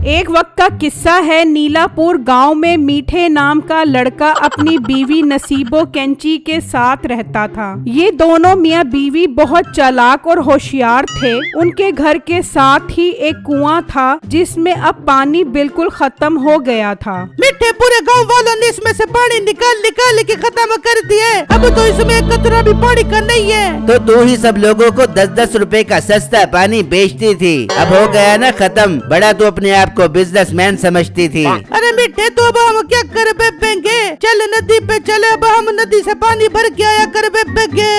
एक वक्त का किस्सा है। नीलापुर गांव में मीठे नाम का लड़का अपनी बीवी नसीबो कैंची के साथ रहता था। ये दोनों मियाँ बीवी बहुत चालाक और होशियार थे। उनके घर के साथ ही एक कुआं था जिसमें अब पानी बिल्कुल खत्म हो गया था। मीठे पूरे गांव वालों ने इसमें से पानी निकाल निकाल के खत्म कर दिया। अब तो इसमें एक कतरा भी पानी का नहीं है। तो तू ही सब लोगों को 10-10 रुपए का सस्ता पानी बेचती थी, अब हो गया ना खत्म। बड़ा तू अपने आप को बिजनेसमैन समझती थी। अरे मीठे तो अब हम क्या कर बेपेंगे, चल नदी पे चले, अब हम नदी से पानी भर के आया कर बेपेंगे।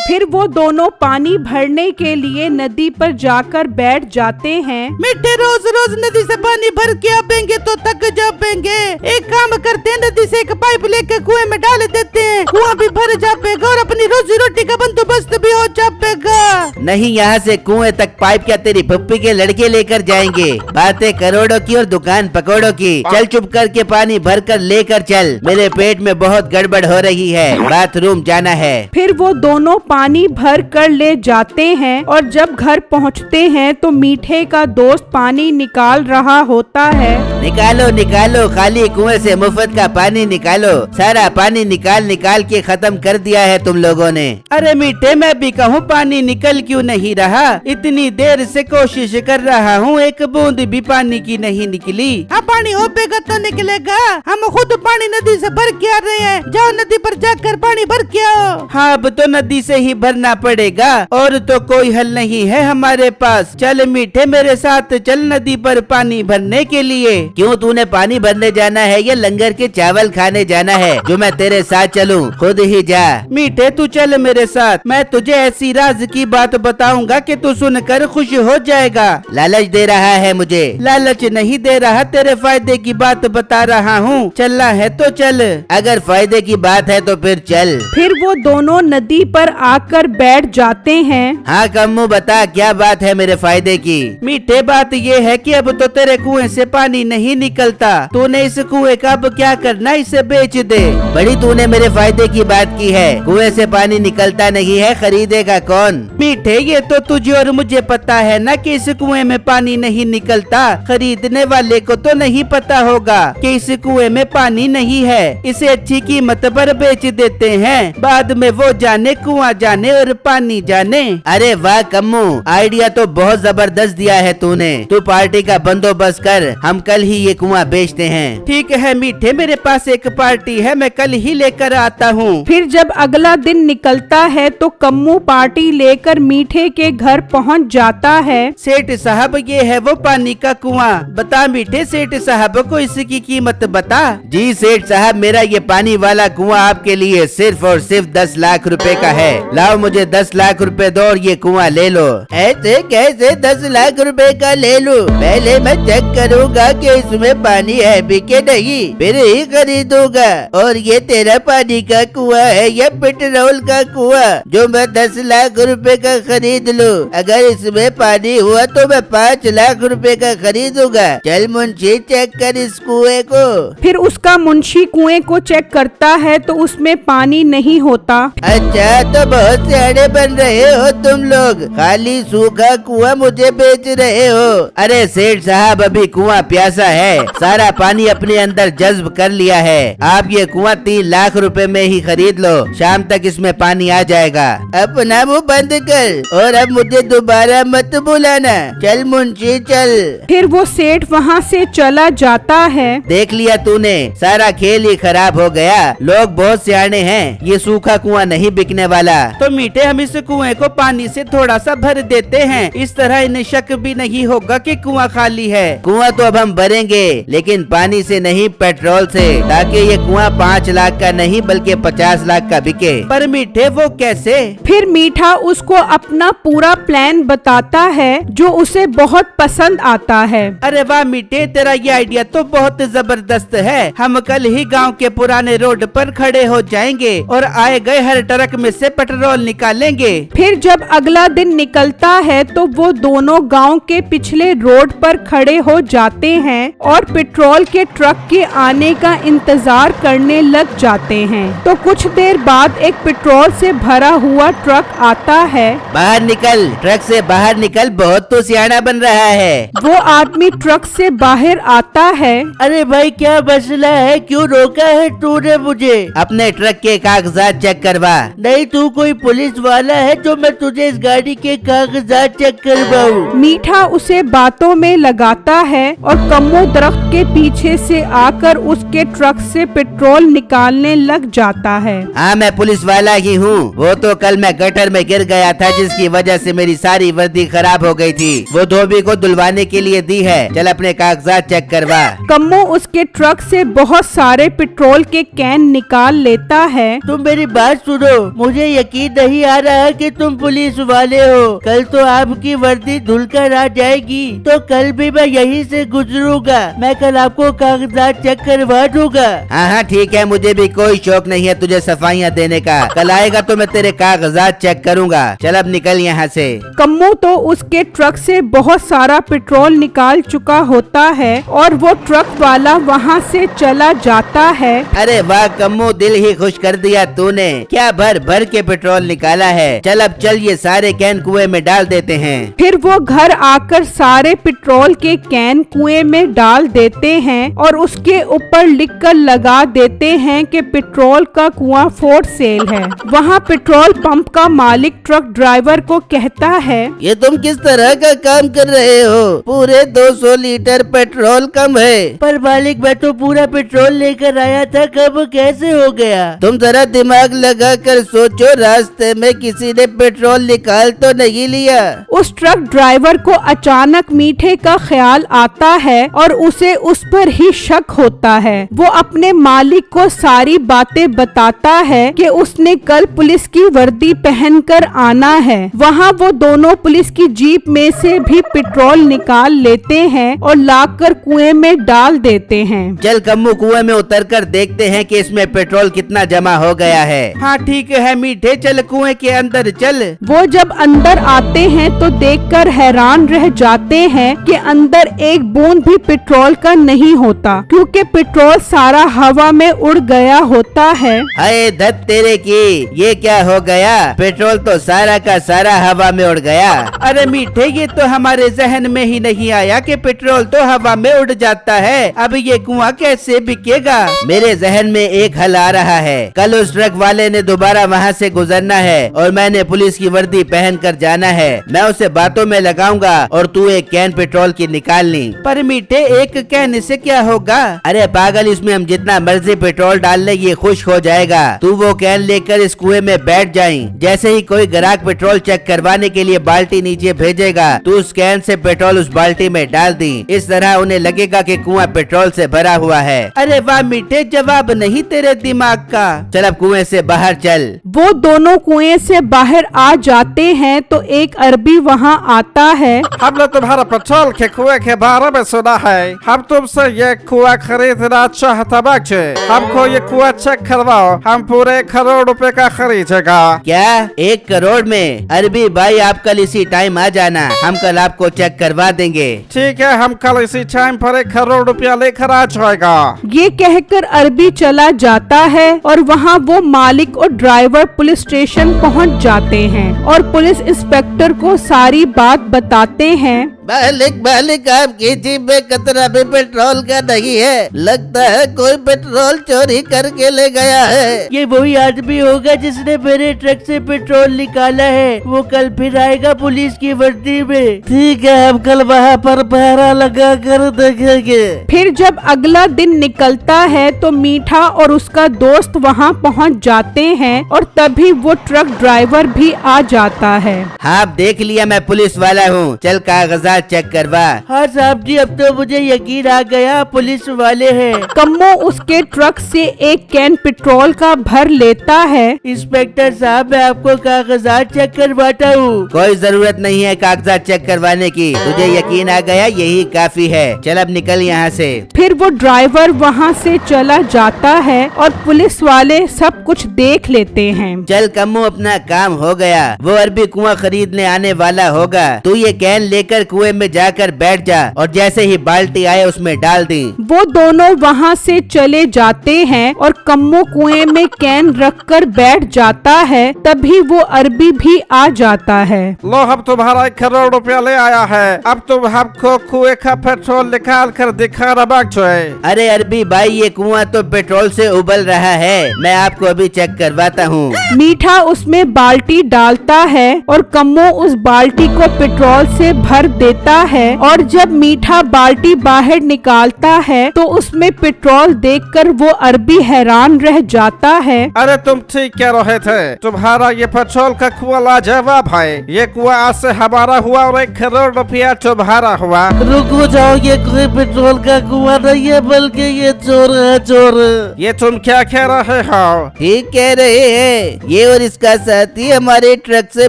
फिर वो दोनों पानी भरने के लिए नदी पर जाकर बैठ जाते हैं। मीठे रोज रोज नदी से पानी भर के आएंगे तो थक जाएंगे। एक काम करते हैं, नदी से एक पाइप लेके कुएं में डाल देते हैं, कुआं भी भर जाएगा और अपनी रोजी रोटी का बंदोबस्त भी हो जाएगा। नहीं, यहाँ से कुएं तक पाइप क्या तेरी पप्पी के लड़के लेकर जाएंगे? बातें करोड़ों की और दुकान पकौड़ों की। चल चुप करके पानी भर कर लेकर चल, मेरे पेट में बहुत गड़बड़ हो रही है, बाथरूम जाना है। फिर वो दोनों पानी भर कर ले जाते हैं और जब घर पहुँचते हैं तो मीठे का दोस्त पानी निकाल रहा होता है। निकालो निकालो, खाली कुएं से मुफ्त का पानी निकालो। सारा पानी निकाल निकाल के खत्म कर दिया है तुम लोगों ने। अरे मीठे मैं भी कहूँ पानी निकल क्यों नहीं रहा? इतनी देर से कोशिश कर रहा हूँ, एक बूंद भी पानी की नहीं निकली। हाँ पानी हो पेगा तो निकलेगा, हम खुद पानी नदी से भर के आ रहे हैं। जाओ नदी पर जाकर पानी भर के आओ। हाँ अब तो नदी से ही भरना पड़ेगा, और तो कोई हल नहीं है हमारे पास। चल मीठे मेरे साथ चल नदी पर पानी भरने के लिए। क्यों, तूने पानी भरने जाना है या लंगर के चावल खाने जाना है जो मैं तेरे साथ चलूं? खुद ही जा। मीठे तू चल मेरे साथ, मैं तुझे ऐसी राज की बात बताऊंगा कि तू सुनकर खुश हो जाएगा। लालच दे रहा है मुझे? लालच नहीं दे रहा, तेरे फायदे की बात बता रहा हूँ। चलना है तो चल। अगर फायदे की बात है तो फिर चल। फिर वो दोनों नदी पर आकर बैठ जाते हैं। हाँ कम्मू बता, क्या बात है मेरे फायदे की? मीठे बात ये है कि अब तो तेरे कुएं से पानी नहीं निकलता, तूने इस कुएं का अब क्या करना, इसे बेच दे। बड़ी तूने मेरे फायदे की बात की है, कुएं से पानी निकलता नहीं है, खरीदेगा कौन? मीठे ये तो तुझे और मुझे पता है ना कि इस कुएं में पानी नहीं निकलता। खरीदने वाले को तो नहीं पता होगा कि इस कुएं में पानी नहीं है, इसे अच्छी कीमत पर बेच देते हैं। बाद में वो जाने कुआं जाने और पानी जाने। अरे वाह कम्मू, आइडिया तो बहुत जबरदस्त दिया है तूने। तू पार्टी का बंदोबस्त कर, हम कल ही ये कुआं बेचते हैं। ठीक है मीठे, मेरे पास एक पार्टी है, मैं कल ही लेकर आता हूँ। फिर जब अगला दिन निकलता है तो कम्मू पार्टी लेकर मीठे के घर पहुंच जाता है। सेठ साहब ये है वो पानी का कुआं, बता मीठे सेठ साहब को इसकी कीमत बता। जी सेठ साहब, मेरा ये पानी वाला कुआं आपके लिए सिर्फ और सिर्फ 10 लाख रुपए का है। लाओ मुझे 10 लाख रुपए दो और ये कुआं ले लो। ऐसे कैसे 10 लाख रुपए का ले लूं? पहले मैं चेक करूंगा कि इसमें पानी है भी के नहीं, फिर ही खरीदूंगा। और ये तेरा पानी का कुआं है या पेट्रोल का कुआं जो मैं 10 लाख रुपए का खरीद लूं? अगर इसमें पानी हुआ तो मैं 5 लाख रुपए का खरीदूंगा। चल मुंशी चेक कर इस कुएं को। फिर उसका मुंशी कुएं को चेक करता है तो उसमें पानी नहीं होता। अच्छा तो बहुत सियाने बन रहे हो तुम लोग, खाली सूखा कुआं मुझे बेच रहे हो। अरे सेठ साहब, अभी कुआं प्यासा है, सारा पानी अपने अंदर जज्ब कर लिया है। आप ये कुआं 3 लाख रुपए में ही खरीद लो, शाम तक इसमें पानी आ जाएगा। अपना मुंह बंद कर और अब मुझे दोबारा मत बुलाना। चल मुंशी चल। फिर वो सेठ वहाँ से चला जाता है। देख लिया तूने, सारा खेल ही खराब हो गया। लोग बहुत सियाने हैं, ये सूखा कुआं नहीं बिकने वाला। तो मीठे हम इस कुएं को पानी से थोड़ा सा भर देते हैं, इस तरह इन्हें शक भी नहीं होगा कि कुआं खाली है। कुआं तो अब हम भरेंगे, लेकिन पानी से नहीं, पेट्रोल से, ताकि ये कुआं 5 लाख का नहीं बल्कि 50 लाख का बिके। पर मीठे वो कैसे? फिर मीठा उसको अपना पूरा प्लान बताता है जो उसे बहुत पसंद आता है। अरे वाह मीठे, तेरा ये आइडिया तो बहुत जबरदस्त है। हम कल ही गांव के पुराने रोड पर खड़े हो जाएंगे और आए गए हर ट्रक में से पेट्रोल निकालेंगे। फिर जब अगला दिन निकलता है तो वो दोनों गांव के पिछले रोड पर खड़े हो जाते हैं। हैं और पेट्रोल के ट्रक के आने का इंतजार करने लग जाते हैं। तो कुछ देर बाद एक पेट्रोल से भरा हुआ ट्रक आता है। बाहर निकल, ट्रक से बाहर निकल, बहुत तो सियाना बन रहा है। वो आदमी ट्रक से बाहर आता है। अरे भाई क्या मसला है, क्यों रोका है तूने मुझे? अपने ट्रक के कागजात चेक करवा। नहीं तू कोई पुलिस वाला है जो मैं तुझे इस गाड़ी के कागजात चेक करवाऊं? मीठा उसे बातों में लगाता है और कम्मो दरख्त के पीछे से आकर उसके ट्रक से पेट्रोल निकालने लग जाता है। हाँ मैं पुलिस वाला ही हूँ। वो तो कल मैं गटर में गिर गया था जिसकी वजह से मेरी सारी वर्दी खराब हो गई थी। वो धोबी को धुलवाने के लिए दी है। चल अपने कागजात चेक करवा। कम्मो उसके ट्रक से बहुत सारे पेट्रोल के कैन निकाल लेता है। तुम मेरी बात सुनो, मुझे यकीन नहीं आ रहा कि तुम पुलिस वाले हो। कल तो आपकी वर्दी धुलकर आ जाएगी, तो कल भी मैं यहीं से गुजरूंगा। मैं कल आपको कागजात चेक करवा दूंगा। हाँ ठीक है, मुझे भी कोई शौक नहीं है तुझे सफाइयाँ देने का। कल आएगा तो मैं तेरे कागजात चेक करूँगा। चल अब निकल यहाँ से। कम्मो तो उसके ट्रक से बहुत सारा पेट्रोल निकाल चुका होता है और वो ट्रक वाला वहाँ से चला जाता है। अरे वाह कम्मो, दिल ही खुश कर दिया तूने। क्या भर भर के पेट्रोल निकाला है। चल अब चल ये सारे कैन कुएं में डाल देते हैं। फिर वो घर आकर सारे पेट्रोल के कैन कुएं में डाल देते हैं और उसके ऊपर लिखकर लगा देते हैं कि पेट्रोल का कुआं फॉर सेल है। वहाँ पेट्रोल पंप का मालिक ट्रक ड्राइवर को कहता है, ये तुम किस तरह का काम कर रहे हो? पूरे 200 लीटर पेट्रोल कम है। पर मालिक मैं तो पूरा पेट्रोल लेकर आया था, कब कैसे हो गया? तुम जरा दिमाग लगा कर सोचो, रास्ते में किसी ने पेट्रोल निकाल तो नहीं लिया। उस ट्रक ड्राइवर को अचानक मीठे का ख्याल आता है और उसे उस पर ही शक होता है। वो अपने मालिक को सारी बातें बताता है कि उसने कल पुलिस की वर्दी पहनकर आना है। वहाँ वो दोनों पुलिस की जीप में से भी पेट्रोल निकाल लेते हैं और लाकर कुएं में डाल देते हैं। चल कम्मू, कुएं में उतरकर देखते हैं कि इसमें पेट्रोल कितना जमा हो गया है। हाँ ठीक है मीठे, चल कुएं के अंदर चल। वो जब अंदर आते हैं तो देखकर हैरान रह जाते हैं कि अंदर एक बूंद भी पेट्रोल का नहीं होता, क्योंकि पेट्रोल सारा हवा में उड़ गया होता है। हाय धत तेरे की, ये क्या हो गया? पेट्रोल तो सारा का सारा हवा में उड़ गया। अरे मीठे, ये तो हमारे जहन में ही नहीं आया कि पेट्रोल तो हवा में उड़ जाता है। अब ये कुआं कैसे बिकेगा? मेरे जहन में एक हल आ रहा है। कल उस ट्रक वाले ने दोबारा वहाँ से गुजरना है और मैंने पुलिस की वर्दी पहन कर जाना है। मैं उसे बातों में लगाऊंगा और तू एक कैन पेट्रोल की निकाल ली। पर मीठे, एक कैन से क्या होगा? अरे पागल, इसमें हम जितना मर्जी पेट्रोल डाल ले ये खुश हो जाएगा। तू वो कैन लेकर इस कुएं में बैठ जाई। जैसे ही कोई ग्राहक पेट्रोल चेक करवाने के लिए बाल्टी नीचे भेजेगा, तू उस कैन से पेट्रोल उस बाल्टी में डाल दी। इस तरह उन्हें लगेगा कि कुआं पेट्रोल से भरा हुआ है। अरे वाह मीठे, जवाब नहीं तेरे दिमाग का। चल अब कुएं से बाहर चल। वो दोनों कुएं से बाहर आ जाते हैं तो एक अरबी वहाँ आता है। हमने तुम्हारे पेट्रोल के कुएं के बारे में सुना है। हम तुमसे ये कुआं खरीदना चाहते बच्चे। हमको ये कुआं चेक करवाओ, हम पूरे 1 करोड़ रुपए का खरीदेगा। क्या 1 करोड़ में? अरबी भाई आप कल इसी टाइम आ जाना, हम कल आपको चेक करवा देंगे। ठीक है, हम कल इसी टाइम पर 1 करोड़ रुपया लेकर आ जाएगा। ये कहकर अरबी चला जाता है और वहाँ वो मालिक और ड्राइवर पुलिस स्टेशन पहुँच जाते हैं और पुलिस इंस्पेक्टर को सारी बात बताते हैं। मालिक आपकी जीप में कतरा भी पेट्रोल का नहीं है। लगता है कोई पेट्रोल चोरी करके ले गया है। ये वही आदमी होगा जिसने मेरे ट्रक से पेट्रोल निकाला है। वो कल फिर आएगा पुलिस की वर्दी में। ठीक है, हम कल वहाँ पर पहरा लगा कर देखेंगे। फिर जब अगला दिन निकलता है तो मीठा और उसका दोस्त वहाँ पहुँच जाते हैं और तभी वो ट्रक ड्राइवर भी आ जाता है। हाँ देख लिया, मैं पुलिस वाला हूँ। चल कागजात चेक करवा। हाँ साहब जी, अब तो मुझे यकीन आ गया पुलिस वाले हैं। कम्मो उसके ट्रक से एक कैन पेट्रोल का भर लेता है। इंस्पेक्टर साहब, मैं आपको कागजात चेक करवाता हूँ। कोई जरूरत नहीं है कागजात चेक करवाने की, तुझे यकीन आ गया, यही काफी है। चल अब निकल यहाँ से। फिर वो ड्राइवर वहाँ से चला जाता है और पुलिस वाले सब कुछ देख लेते हैं। चल कम्मू, अपना काम हो गया। वो अरबी कुआं खरीदने आने वाला होगा। तू ये कैन लेकर कुएं में जाकर बैठ जा और जैसे ही बाल्टी आया उसमें डाल दी। वो दोनों वहाँ से चले जाते हैं और कम्मो कुएं में कैन रखकर बैठ जाता है। तभी वो अरबी भी आ जाता है। लो हम तुम्हारा 1 करोड़ रुपया ले आया है। अब तुम हमको कुएं का पेट्रोल निकाल कर दिखाना बाकी है। अरे अरबी भाई ये कुआं तो पेट्रोल से उबल रहा है, मैं आपको अभी चेक करवाता हूँ। मीठा उसमें बाल्टी डालता है और कम्मो उस बाल्टी को पेट्रोल से भर देता है। और जब मीठा बाल्टी बाहर निकालता है तो उसमें पेट्रोल देखकर वो अरबी हैरान रह जाता है। अरे तुम ठीक कह रहे थे, तुम्हारा ये पेट्रोल का कुआं लाजवाब है। ये कुआं आज से हमारा हुआ और 1 करोड़ रुपया तुम्हारा हुआ। रुको जाओ, ये कोई पेट्रोल का कुआं नहीं है बल्कि ये चोर है, चोर। ये तुम क्या कह रहे हो? ठीक कह रहे हैं, ये और इसका साथी हमारे ट्रक से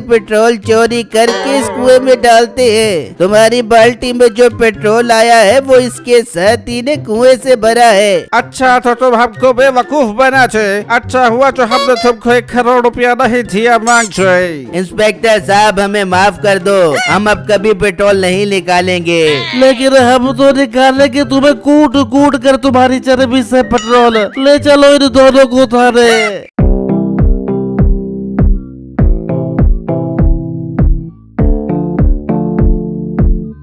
पेट्रोल चोरी करके इस कुएं में डालते हैं। तुम्हारी बाल्टी में जो पेट्रोल आया है वो इसके साथी ने कुएं से भरा है। अच्छा तो तुम हमको बेवकूफ बना थे। अच्छा हुआ जो हमने तुमको 1 करोड़ रुपया नहीं दिया मांग छे। इंस्पेक्टर साहब हमें माफ कर दो, हम अब कभी पेट्रोल नहीं निकालेंगे। लेकिन हम तो निकालेंगे तुम्हें कूट कूट कर तुम्हारी चर्बी से पेट्रोल। ले चलो इन दोनों को थाने।